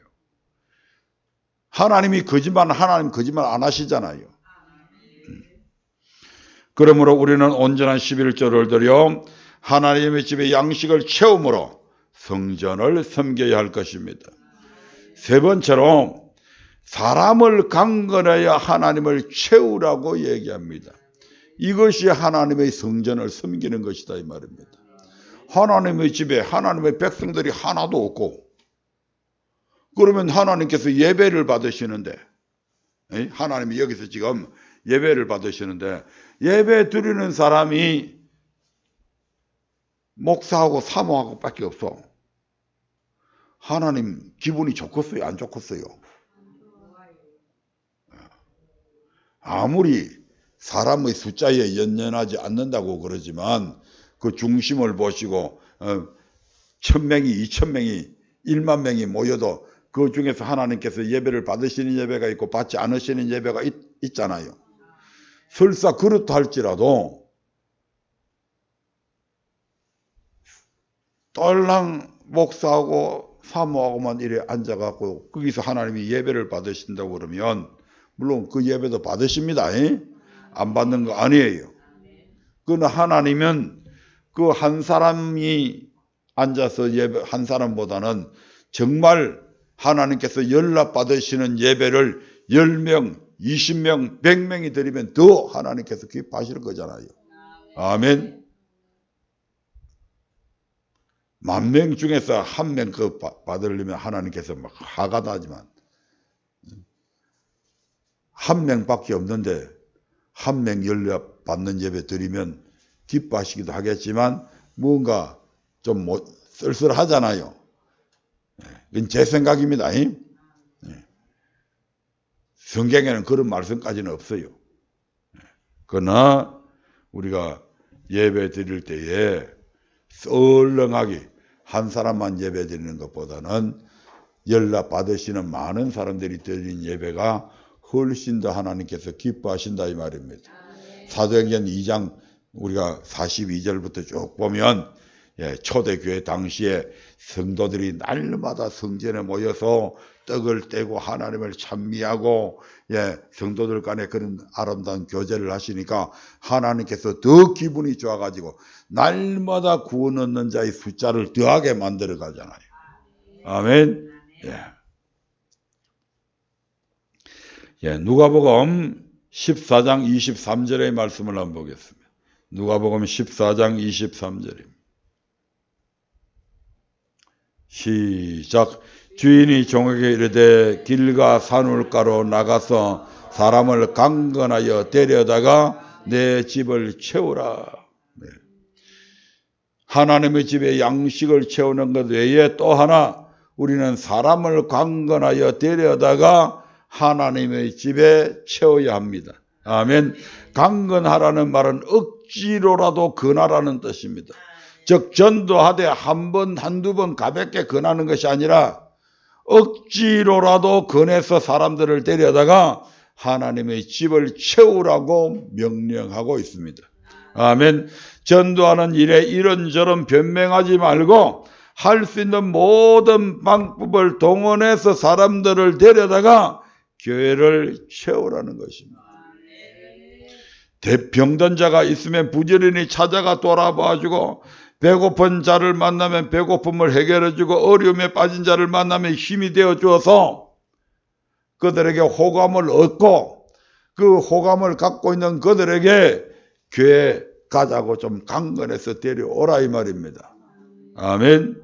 하나님이 거짓말, 하나님 거짓말 안 하시잖아요. 그러므로 우리는 온전한 11조를 들여 하나님의 집에 양식을 채움으로 성전을 섬겨야 할 것입니다. 세 번째로 사람을 강건하여 하나님을 채우라고 얘기합니다. 이것이 하나님의 성전을 섬기는 것이다 이 말입니다. 하나님의 집에 하나님의 백성들이 하나도 없고 그러면 하나님께서 예배를 받으시는데 하나님이 여기서 지금 예배를 받으시는데 예배 드리는 사람이 목사하고 사모하고 밖에 없어. 하나님 기분이 좋겠어요? 안 좋겠어요? 아무리 사람의 숫자에 연연하지 않는다고 그러지만 그 중심을 보시고 1000명이 2000명이 1만 명이 모여도 그 중에서 하나님께서 예배를 받으시는 예배가 있고 받지 않으시는 예배가 있잖아요. 설사 그렇다 할지라도 떨랑 목사하고 사모하고만 이래 앉아갖고 거기서 하나님이 예배를 받으신다고 그러면 물론 그 예배도 받으십니다. 안 받는 거 아니에요. 그러나 하나님은 그 한 사람이 앉아서 예배 한 사람보다는 정말 하나님께서 연락 받으시는 예배를 10명, 20명, 100명이 드리면 더 하나님께서 기뻐하실 거잖아요. 아멘. 10,000명 중에서 한 명 그 받으려면 하나님께서 막 화가 나지만 한 명밖에 없는데 한 명 연락 받는 예배 드리면 기뻐하시기도 하겠지만 뭔가 좀 쓸쓸하잖아요. 이건 제 생각입니다. 성경에는 그런 말씀까지는 없어요. 그러나 우리가 예배 드릴 때에 썰렁하게 한 사람만 예배 드리는 것보다는 연락 받으시는 많은 사람들이 드리는 예배가 훨씬 더 하나님께서 기뻐하신다 이 말입니다. 사도행전 2장 우리가 42절부터 쭉 보면 초대교회 당시에 성도들이 날마다 성전에 모여서 떡을 떼고 하나님을 찬미하고 성도들 간에 그런 아름다운 교제를 하시니까 하나님께서 더 기분이 좋아가지고 날마다 구원 얻는 자의 숫자를 더하게 만들어 가잖아요. 아멘. 누가복음 14장 23절의 말씀을 한번 보겠습니다. 누가복음 14장 23절입니다. 시작. 주인이 종에게 이르되 길과 산울가로 나가서 사람을 강건하여 데려다가 내 집을 채우라. 하나님의 집에 양식을 채우는 것 외에 또 하나 우리는 사람을 강건하여 데려다가 하나님의 집에 채워야 합니다. 아멘. 강건하라는 말은 억지로라도 건하라는 뜻입니다. 즉 전도하되 한 번, 한두 번 가볍게 권하는 것이 아니라 억지로라도 권해서 사람들을 데려다가 하나님의 집을 채우라고 명령하고 있습니다. 아멘. 전도하는 일에 이런저런 변명하지 말고 할 수 있는 모든 방법을 동원해서 사람들을 데려다가 교회를 채우라는 것입니다. 병든 자가 있으면 부지런히 찾아가 돌아봐주고, 배고픈 자를 만나면 배고픔을 해결해주고, 어려움에 빠진 자를 만나면 힘이 되어주어서 그들에게 호감을 얻고, 그 호감을 갖고 있는 그들에게 교회 가자고 좀 강건해서 데려오라 이 말입니다. 아멘.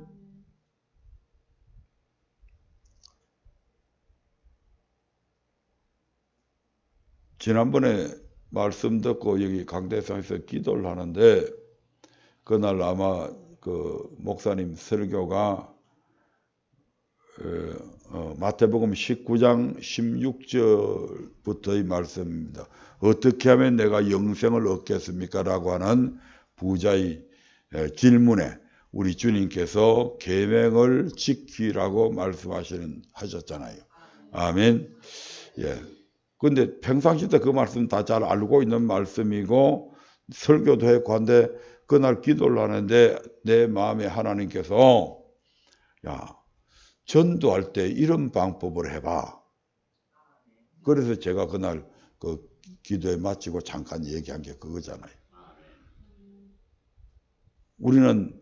지난번에 말씀 듣고 여기 강대상에서 기도를 하는데, 그날 아마 그 목사님 설교가 마태복음 19장 16절부터의 말씀입니다. 어떻게 하면 내가 영생을 얻겠습니까? 라고 하는 부자의 질문에 우리 주님께서 계명을 지키라고 하셨잖아요. 아멘. 예. 근데 평상시 때 그 말씀 다 잘 알고 있는 말씀이고 설교도 했고 한데, 그날 기도를 하는데 내 마음에 하나님께서 야, 전도할 때 이런 방법을 해봐. 그래서 제가 그날 그 기도에 마치고 잠깐 얘기한 게 그거잖아요. 우리는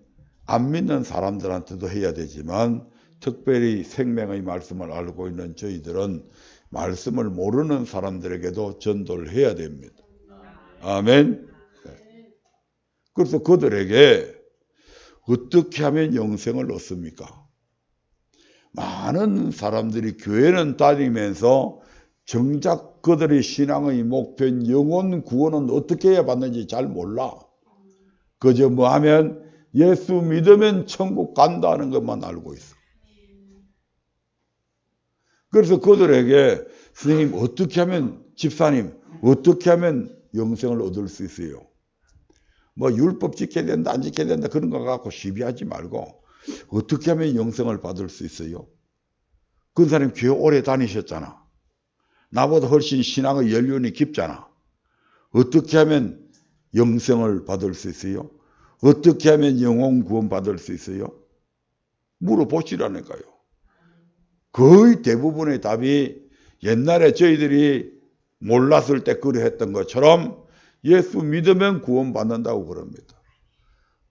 안 믿는 사람들한테도 해야 되지만 특별히 생명의 말씀을 알고 있는 저희들은 말씀을 모르는 사람들에게도 전도를 해야 됩니다. 아멘. 그래서 그들에게 어떻게 하면 영생을 얻습니까? 많은 사람들이 교회는 다니면서 정작 그들의 신앙의 목표인 영혼 구원은 어떻게 해야 받는지 잘 몰라. 그저 뭐 하면 예수 믿으면 천국 간다는 것만 알고 있어. 그래서 그들에게 선생님 어떻게 하면, 집사님 어떻게 하면 영생을 얻을 수 있어요? 뭐 율법 지켜야 된다 안 지켜야 된다 그런 거 갖고 시비하지 말고 어떻게 하면 영생을 받을 수 있어요? 그 사람이 교회 오래 다니셨잖아. 나보다 훨씬 신앙의 연륜이 깊잖아. 어떻게 하면 영생을 받을 수 있어요? 어떻게 하면 영혼 구원 받을 수 있어요? 물어보시라니까요. 거의 대부분의 답이 옛날에 저희들이 몰랐을 때 그래 했던 것처럼 예수 믿으면 구원 받는다고 그럽니다.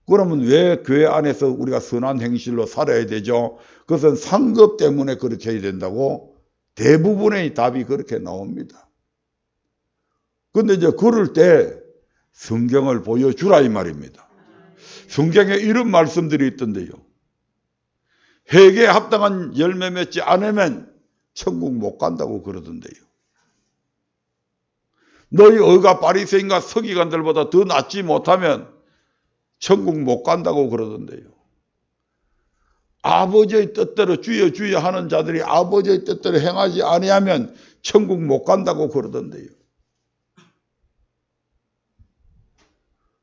그러면 왜 교회 안에서 우리가 선한 행실로 살아야 되죠? 그것은 상급 때문에 그렇게 해야 된다고 대부분의 답이 그렇게 나옵니다. 근데 이제 그럴 때 성경을 보여주라 이 말입니다. 성경에 이런 말씀들이 있던데요. 회개에 합당한 열매 맺지 않으면 천국 못 간다고 그러던데요. 너희 어가 바리새인과 서기관들보다 더 낫지 못하면 천국 못 간다고 그러던데요. 아버지의 뜻대로 주여 주여 하는 자들이 아버지의 뜻대로 행하지 아니하면 천국 못 간다고 그러던데요.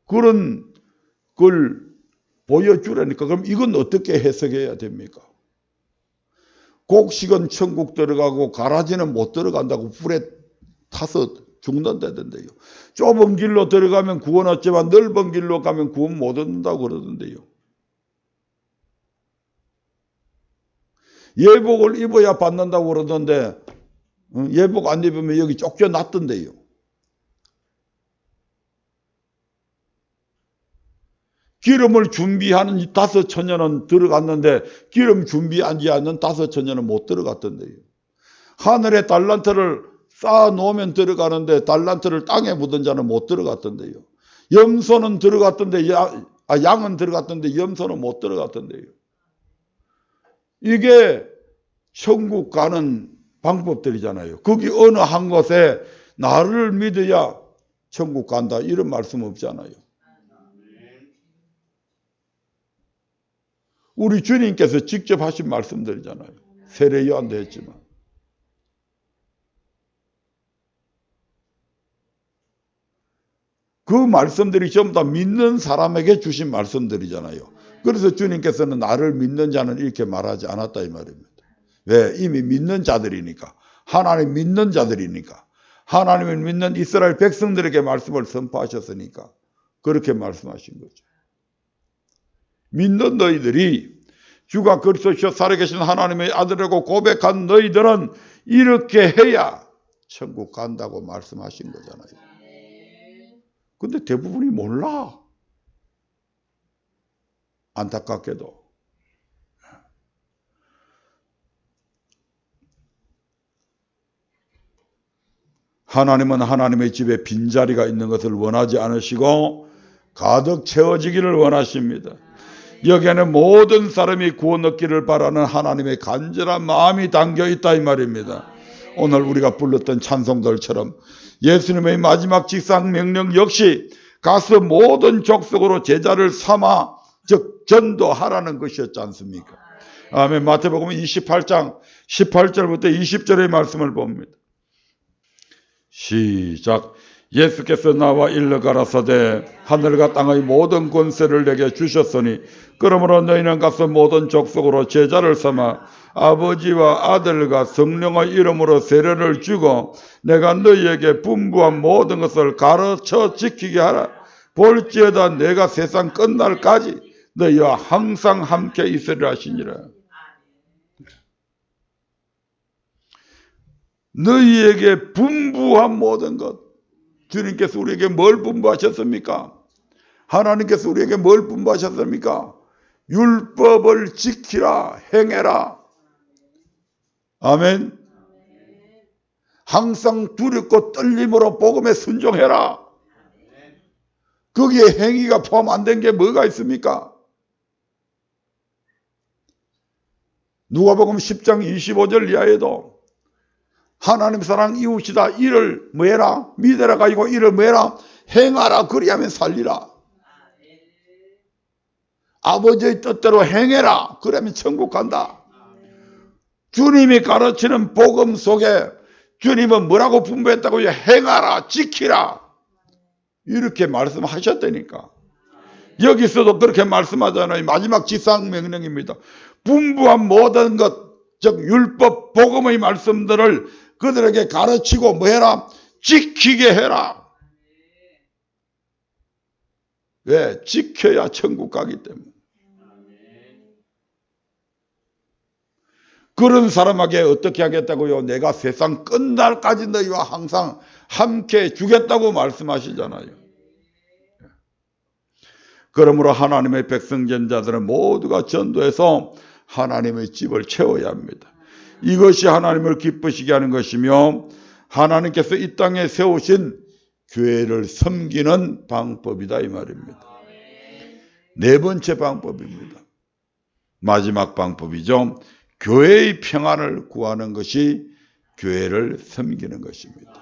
그런 걸 보여주라니까. 그럼 이건 어떻게 해석해야 됩니까? 곡식은 천국 들어가고 가라지는 못 들어간다고 불에 타서 죽는다던데요. 좁은 길로 들어가면 구원 얻지만 넓은 길로 가면 구원 못 얻는다고 그러던데요. 예복을 입어야 받는다고 그러던데 예복 안 입으면 여기 쫓겨났던데요. 기름을 준비하는 5,000년은 들어갔는데 기름 준비하지 않는 5,000년은 못 들어갔던데요. 하늘에 달란트를 쌓아놓으면 들어가는데 달란트를 땅에 묻은 자는 못 들어갔던데요. 염소는 들어갔던데 양은 들어갔던데 염소는 못 들어갔던데요. 이게 천국 가는 방법들이잖아요. 거기 어느 한 곳에 나를 믿어야 천국 간다 이런 말씀 없잖아요. 우리 주님께서 직접 하신 말씀들이잖아요. 세례 요한도 했지만. 그 말씀들이 전부 다 믿는 사람에게 주신 말씀들이잖아요. 그래서 주님께서는 나를 믿는 자는 이렇게 말하지 않았다 이 말입니다. 왜? 이미 믿는 자들이니까. 하나님 믿는 자들이니까. 하나님을 믿는 이스라엘 백성들에게 말씀을 선포하셨으니까 그렇게 말씀하신 거죠. 믿는 너희들이 주가 그리스도시여 살아계신 하나님의 아들이라고 고백한 너희들은 이렇게 해야 천국 간다고 말씀하신 거잖아요. 근데 대부분이 몰라. 안타깝게도. 하나님은 하나님의 집에 빈자리가 있는 것을 원하지 않으시고 가득 채워지기를 원하십니다. 여기에는 모든 사람이 구원 얻기를 바라는 하나님의 간절한 마음이 담겨 있다 이 말입니다. 오늘 우리가 불렀던 찬송들처럼 예수님의 마지막 직상 명령 역시 가서 모든 족속으로 제자를 삼아 즉 전도하라는 것이었지 않습니까? 아멘. 마태복음 28장 18절부터 20절의 말씀을 봅니다. 시작. 예수께서 나와 일러 가라사대 하늘과 땅의 모든 권세를 내게 주셨으니 그러므로 너희는 가서 모든 족속으로 제자를 삼아 아버지와 아들과 성령의 이름으로 세례를 주고 내가 너희에게 분부한 모든 것을 가르쳐 지키게 하라. 볼지어다 내가 세상 끝날까지 너희와 항상 함께 있으리라 하시니라. 너희에게 분부한 모든 것. 주님께서 우리에게 뭘 분부하셨습니까? 하나님께서 우리에게 뭘 분부하셨습니까? 율법을 지키라, 행해라. 아멘. 항상 두렵고 떨림으로 복음에 순종해라. 거기에 행위가 포함 안 된 게 뭐가 있습니까? 누가복음 10장 25절 이하에도 하나님 사랑 이웃이다 이를 뭐해라? 믿으라 가지고 이를 뭐해라? 행하라 그리하면 살리라. 아버지의 뜻대로 행해라 그러면 천국 간다. 주님이 가르치는 복음 속에 주님은 뭐라고 분부했다고요? 행하라 지키라 이렇게 말씀하셨다니까. 여기서도 그렇게 말씀하잖아요. 마지막 지상명령입니다. 분부한 모든 것 즉 율법 복음의 말씀들을 그들에게 가르치고 뭐해라? 지키게 해라. 왜? 지켜야 천국 가기 때문에. 그런 사람에게 어떻게 하겠다고요? 내가 세상 끝날까지 너희와 항상 함께 주겠다고 말씀하시잖아요. 그러므로 하나님의 백성전자들은 모두가 전도해서 하나님의 집을 채워야 합니다. 이것이 하나님을 기쁘시게 하는 것이며 하나님께서 이 땅에 세우신 교회를 섬기는 방법이다 이 말입니다. 네 번째 방법입니다. 마지막 방법이죠. 교회의 평안을 구하는 것이 교회를 섬기는 것입니다.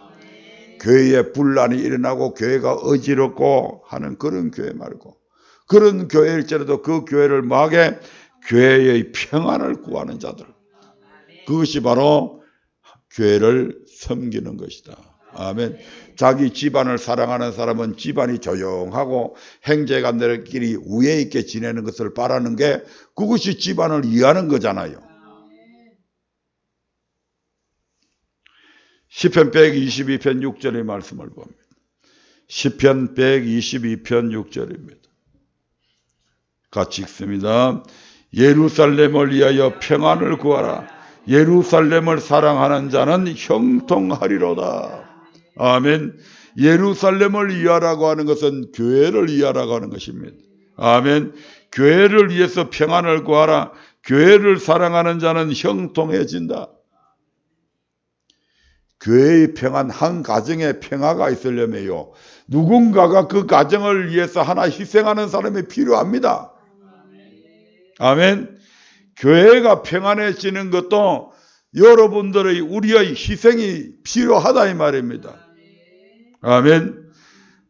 교회에 분란이 일어나고 교회가 어지럽고 하는 그런 교회 말고 그런 교회일지라도 그 교회를 뭐하게? 교회의 평안을 구하는 자들. 그것이 바로 교회를 섬기는 것이다. 아멘. 자기 집안을 사랑하는 사람은 집안이 조용하고 형제간들끼리 우애 있게 지내는 것을 바라는 게 그것이 집안을 이해하는 거잖아요. 시편 122편 6절의 말씀을 봅니다. 시편 122편 6절입니다. 같이 읽습니다. 예루살렘을 위하여 평안을 구하라. 예루살렘을 사랑하는 자는 형통하리로다. 아멘. 예루살렘을 위하라고 하는 것은 교회를 위하라고 하는 것입니다. 아멘. 교회를 위해서 평안을 구하라. 교회를 사랑하는 자는 형통해진다. 교회의 평안, 한 가정에 평화가 있으려면요, 누군가가 그 가정을 위해서 하나 희생하는 사람이 필요합니다. 아멘. 교회가 평안해지는 것도 여러분들의 우리의 희생이 필요하다 이 말입니다. 아멘.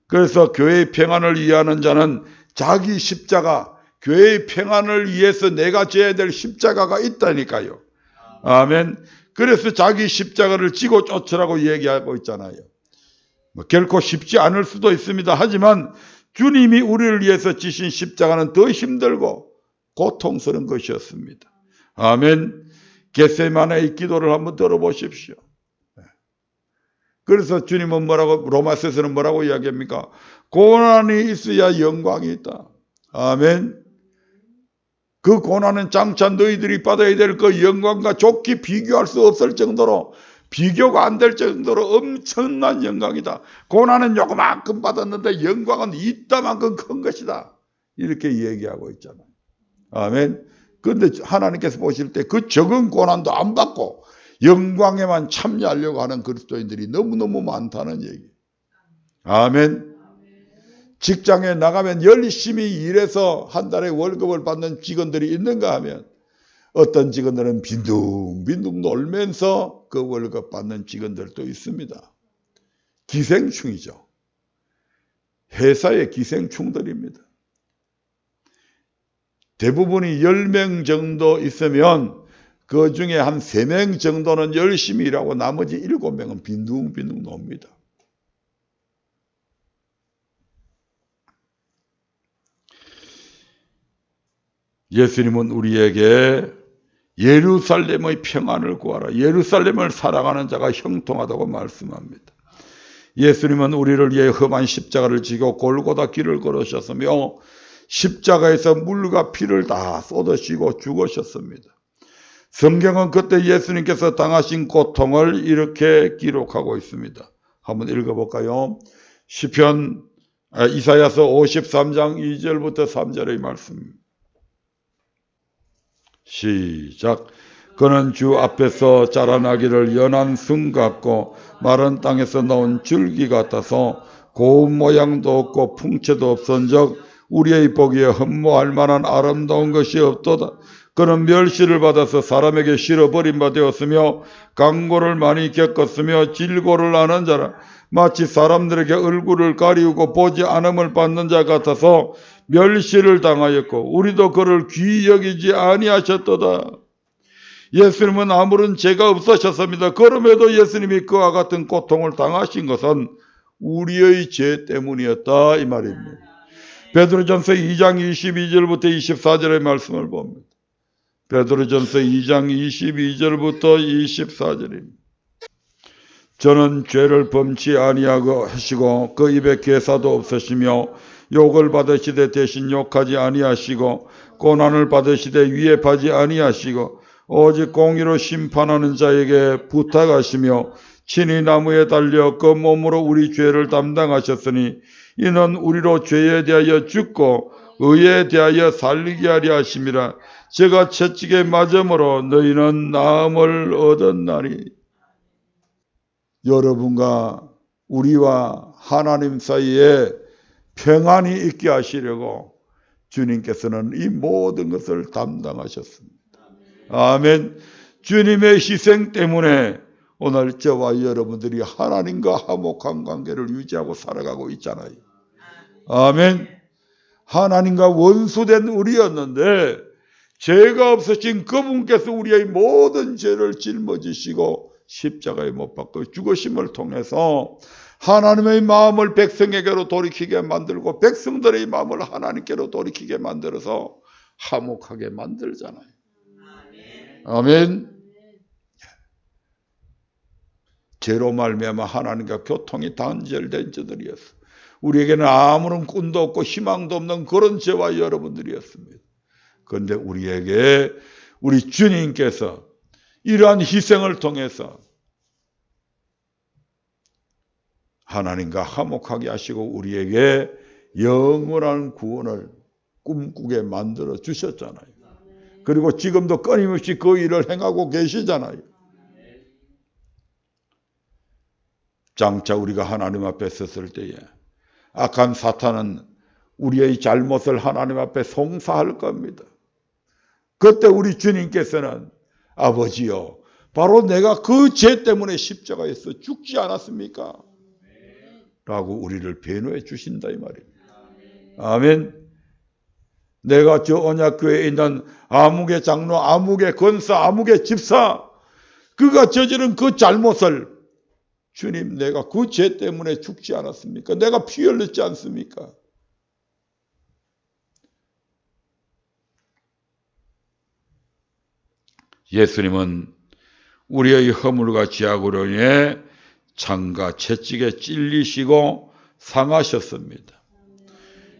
그래서 교회의 평안을 위하는 자는 자기 십자가, 교회의 평안을 위해서 내가 져야 될 십자가가 있다니까요. 아멘. 그래서 자기 십자가를 지고 쫓으라고 얘기하고 있잖아요. 결코 쉽지 않을 수도 있습니다. 하지만 주님이 우리를 위해서 지신 십자가는 더 힘들고 고통스러운 것이었습니다. 아멘. 겟세마네의 기도를 한번 들어보십시오. 그래서 주님은 로마서에서는 뭐라고 이야기합니까? 고난이 있어야 영광이 있다. 아멘. 그 고난은 장차 너희들이 받아야 될 그 영광과 좋게 비교할 수 없을 정도로, 비교가 안 될 정도로 엄청난 영광이다. 고난은 요만큼 받았는데 영광은 이따만큼 큰 것이다. 이렇게 얘기하고 있잖아요. 아멘. 그런데 하나님께서 보실 때 그 적은 고난도 안 받고 영광에만 참여하려고 하는 그리스도인들이 너무너무 많다는 얘기. 아멘. 직장에 나가면 열심히 일해서 한 달에 월급을 받는 직원들이 있는가 하면 어떤 직원들은 빈둥빈둥 놀면서 그 월급 받는 직원들도 있습니다. 기생충이죠. 회사의 기생충들입니다. 대부분이 10명 정도 있으면 그 중에 한 3명 정도는 열심히 일하고 나머지 7명은 빈둥빈둥 놉니다. 예수님은 우리에게 예루살렘의 평안을 구하라. 예루살렘을 살아가는 자가 형통하다고 말씀합니다. 예수님은 우리를 위해 험한 십자가를 지고 골고다 길을 걸으셨으며 십자가에서 물과 피를 다 쏟으시고 죽으셨습니다. 성경은 그때 예수님께서 당하신 고통을 이렇게 기록하고 있습니다. 한번 읽어볼까요? 이사야서 53장 2절부터 3절의 말씀. 시작. 그는 주 앞에서 자라나기를 연한 순 같고 마른 땅에서 나온 줄기 같아서 고운 모양도 없고 풍채도 없은즉 우리의 보기에 흠모할 만한 아름다운 것이 없도다. 그는 멸시를 받아서 사람에게 실어버린 바 되었으며 강고를 많이 겪었으며 질고를 아는 자라. 마치 사람들에게 얼굴을 가리우고 보지 않음을 받는 자 같아서 멸시를 당하였고 우리도 그를 귀히 여기지 아니하셨도다. 예수님은 아무런 죄가 없으셨습니다. 그럼에도 예수님이 그와 같은 고통을 당하신 것은 우리의 죄 때문이었다 이 말입니다. 베드로전서 2장 22절부터 24절의 말씀을 봅니다. 베드로전서 2장 22절부터 24절입니다. 저는 죄를 범치 아니하고 하시고 그 입에 괴사도 없으시며 욕을 받으시되 대신 욕하지 아니하시고 고난을 받으시되 위협하지 아니하시고 오직 공의로 심판하는 자에게 부탁하시며 친히 나무에 달려 그 몸으로 우리 죄를 담당하셨으니 이는 우리로 죄에 대하여 죽고 의에 대하여 살리게 하려 하심이라. 제가 채찍에 맞음으로 너희는 나음을 얻었나니. 여러분과 우리와 하나님 사이에 평안이 있게 하시려고 주님께서는 이 모든 것을 담당하셨습니다. 아멘. 주님의 희생 때문에 오늘 저와 여러분들이 하나님과 화목한 관계를 유지하고 살아가고 있잖아요. 아멘. 하나님과 원수된 우리였는데 죄가 없으신 그분께서 우리의 모든 죄를 짊어지시고 십자가에 못 박고 죽으심을 통해서 하나님의 마음을 백성에게로 돌이키게 만들고 백성들의 마음을 하나님께로 돌이키게 만들어서 화목하게 만들잖아요. 아멘. 죄로 말미암아 하나님과 교통이 단절된 자들이었어. 우리에게는 아무런 꿈도 없고 희망도 없는 그런 죄와 여러분들이었습니다. 그런데 우리에게 우리 주님께서 이러한 희생을 통해서 하나님과 화목하게 하시고 우리에게 영원한 구원을 꿈꾸게 만들어 주셨잖아요. 그리고 지금도 끊임없이 그 일을 행하고 계시잖아요. 장차 우리가 하나님 앞에 섰을 때에 악한 사탄은 우리의 잘못을 하나님 앞에 송사할 겁니다. 그때 우리 주님께서는 아버지요, 바로 내가 그 죄 때문에 십자가에서 죽지 않았습니까? 라고 우리를 변호해 주신다 이 말입니다. 아멘. 내가 저 언약교회에 있는 아무개 장로, 아무개 권사, 아무개 집사, 그가 저지른 그 잘못을 주님, 내가 그 죄 때문에 죽지 않았습니까? 내가 피 흘렸지 않습니까? 예수님은 우리의 허물과 죄악으로 인해 창과 채찍에 찔리시고 상하셨습니다.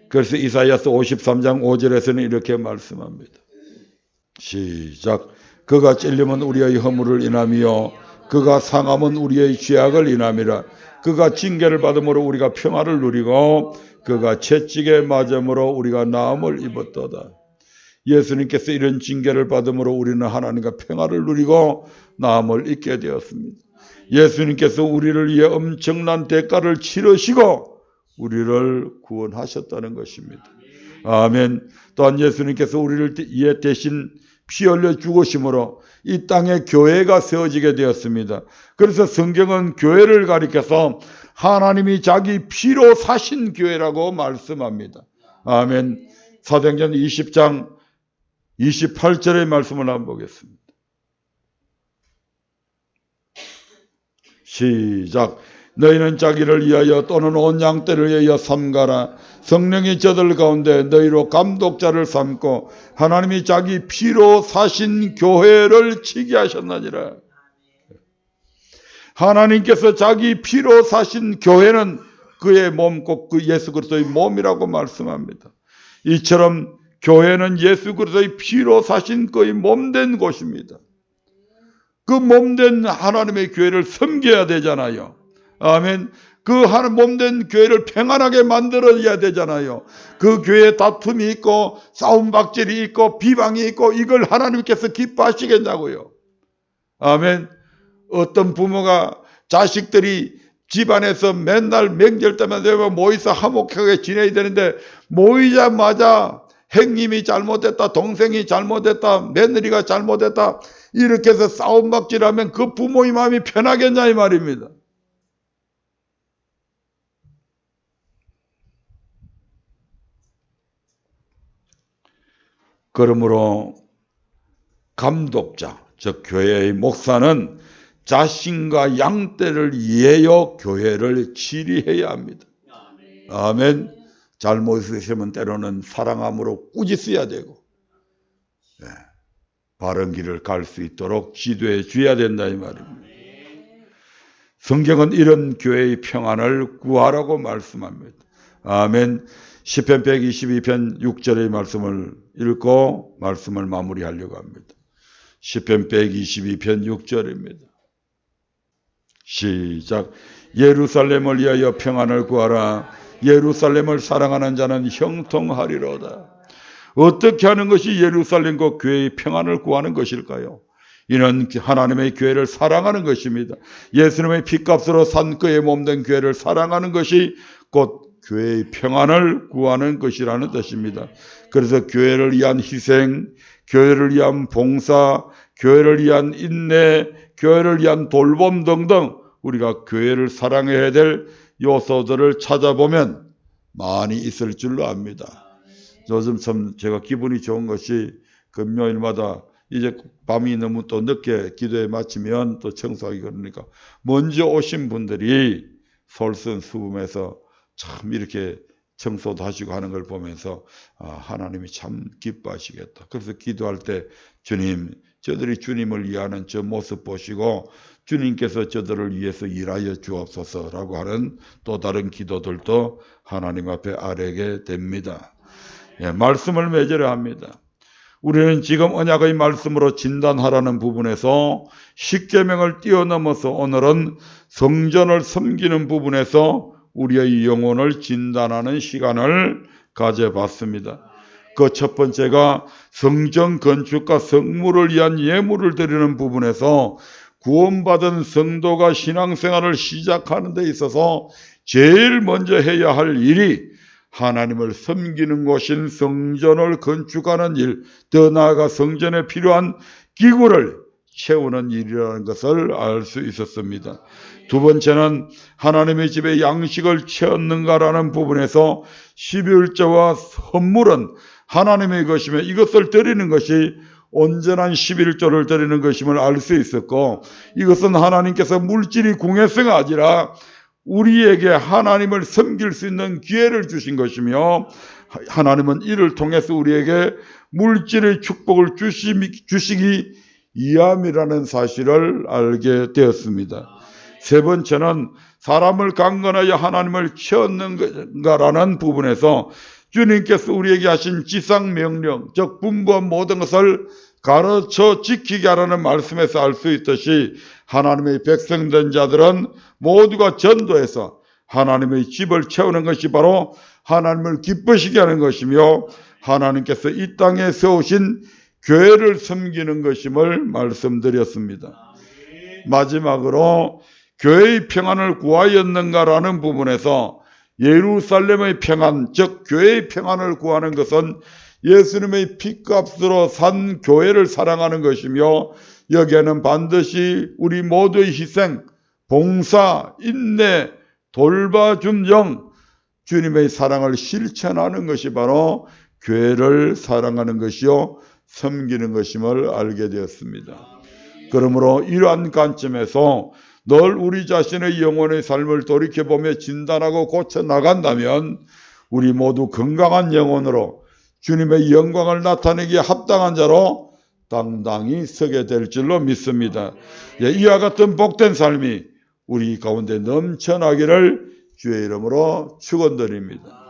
그래서 이사야서 53장 5절에서는 이렇게 말씀합니다. 시작. 그가 찔림은 우리의 허물을 인함이요 그가 상함은 우리의 죄악을 인함이라. 그가 징계를 받음으로 우리가 평화를 누리고 그가 채찍에 맞음으로 우리가 나음을 입었도다. 예수님께서 이런 징계를 받음으로 우리는 하나님과 평화를 누리고 나음을 입게 되었습니다. 예수님께서 우리를 위해 엄청난 대가를 치르시고 우리를 구원하셨다는 것입니다. 아멘. 또한 예수님께서 우리를 위해 대신 피 흘려 죽으심으로 이 땅에 교회가 세워지게 되었습니다. 그래서 성경은 교회를 가리켜서 하나님이 자기 피로 사신 교회라고 말씀합니다. 아멘. 사도행전 20장 28절의 말씀을 한번 보겠습니다. 시작. 너희는 자기를 위하여 또는 온 양떼를 위하여 삼가라. 성령이 저들 가운데 너희로 감독자를 삼고 하나님이 자기 피로 사신 교회를 치게 하셨나니라. 하나님께서 자기 피로 사신 교회는 그의 몸, 곧 그 예수 그리스도의 몸이라고 말씀합니다. 이처럼 교회는 예수 그리스도의 피로 사신 그의 몸된 곳입니다. 그 몸된 하나님의 교회를 섬겨야 되잖아요. 아멘. 그 몸된 교회를 평안하게 만들어야 되잖아요. 그 교회에 다툼이 있고 싸움박질이 있고 비방이 있고 이걸 하나님께서 기뻐하시겠냐고요. 아멘. 어떤 부모가 자식들이 집안에서 맨날 명절 때마다 모이서 화목하게 지내야 되는데 모이자마자 형님이 잘못했다, 동생이 잘못했다, 며느리가 잘못했다 이렇게 해서 싸움박질하면 그 부모의 마음이 편하겠냐 이 말입니다. 그러므로 감독자, 즉 교회의 목사는 자신과 양떼를 위하여 교회를 치리해야 합니다. 아멘. 잘못했으면 때로는 사랑함으로 꾸짖어야 되고 바른 길을 갈 수 있도록 지도해 줘야 된다 이 말입니다. 성경은 이런 교회의 평안을 구하라고 말씀합니다. 아멘. 시편 122편 6절의 말씀을 읽고 말씀을 마무리하려고 합니다. 시편 122편 6절입니다. 시작. 예루살렘을 위하여 평안을 구하라. 예루살렘을 사랑하는 자는 형통하리로다. 어떻게 하는 것이 예루살렘과 교회의 평안을 구하는 것일까요? 이는 하나님의 교회를 사랑하는 것입니다. 예수님의 피값으로 산 그의 몸된 교회를 사랑하는 것이 곧 교회의 평안을 구하는 것이라는 뜻입니다. 그래서 교회를 위한 희생, 교회를 위한 봉사, 교회를 위한 인내, 교회를 위한 돌봄 등등 우리가 교회를 사랑해야 될 요소들을 찾아보면 많이 있을 줄로 압니다. 요즘 참 제가 기분이 좋은 것이 금요일마다 이제 밤이 너무 또 늦게 기도에 마치면 또 청소하기 그러니까 먼저 오신 분들이 솔선수범해서 참 이렇게 청소도 하시고 하는 걸 보면서 하나님이 참 기뻐하시겠다. 그래서 기도할 때 주님, 저들이 주님을 위하는 저 모습 보시고 주님께서 저들을 위해서 일하여 주옵소서라고 하는 또 다른 기도들도 하나님 앞에 아뢰게 됩니다. 말씀을 맺으려 합니다. 우리는 지금 언약의 말씀으로 진단하라는 부분에서 십계명을 뛰어넘어서 오늘은 성전을 섬기는 부분에서 우리의 영혼을 진단하는 시간을 가져봤습니다. 그 첫 번째가 성전 건축과 성물을 위한 예물을 드리는 부분에서 구원받은 성도가 신앙생활을 시작하는 데 있어서 제일 먼저 해야 할 일이 하나님을 섬기는 곳인 성전을 건축하는 일, 더 나아가 성전에 필요한 기구를 채우는 일이라는 것을 알 수 있었습니다. 두 번째는 하나님의 집에 양식을 채웠는가라는 부분에서 12일제와 선물은 하나님의 것이며 이것을 드리는 것이 온전한 11조를 드리는 것임을 알 수 있었고, 이것은 하나님께서 물질이 궁해서가 아니라 우리에게 하나님을 섬길 수 있는 기회를 주신 것이며, 하나님은 이를 통해서 우리에게 물질의 축복을 주시기 위함이라는 사실을 알게 되었습니다. 세 번째는 사람을 강건하여 하나님을 채웠는가라는 부분에서 주님께서 우리에게 하신 지상명령, 즉 분부한 모든 것을 가르쳐 지키게 하라는 말씀에서 알 수 있듯이, 하나님의 백성된 자들은 모두가 전도해서 하나님의 집을 채우는 것이 바로 하나님을 기쁘시게 하는 것이며, 하나님께서 이 땅에 세우신 교회를 섬기는 것임을 말씀드렸습니다. 마지막으로 교회의 평안을 구하였는가라는 부분에서 예루살렘의 평안, 즉 교회의 평안을 구하는 것은 예수님의 피값으로 산 교회를 사랑하는 것이며, 여기에는 반드시 우리 모두의 희생, 봉사, 인내, 돌봐줌 등 주님의 사랑을 실천하는 것이 바로 교회를 사랑하는 것이요 섬기는 것임을 알게 되었습니다. 그러므로 이러한 관점에서 늘 우리 자신의 영혼의 삶을 돌이켜보며 진단하고 고쳐나간다면 우리 모두 건강한 영혼으로 주님의 영광을 나타내기에 합당한 자로 당당히 서게 될 줄로 믿습니다. 이와 같은 복된 삶이 우리 가운데 넘쳐나기를 주의 이름으로 축원드립니다.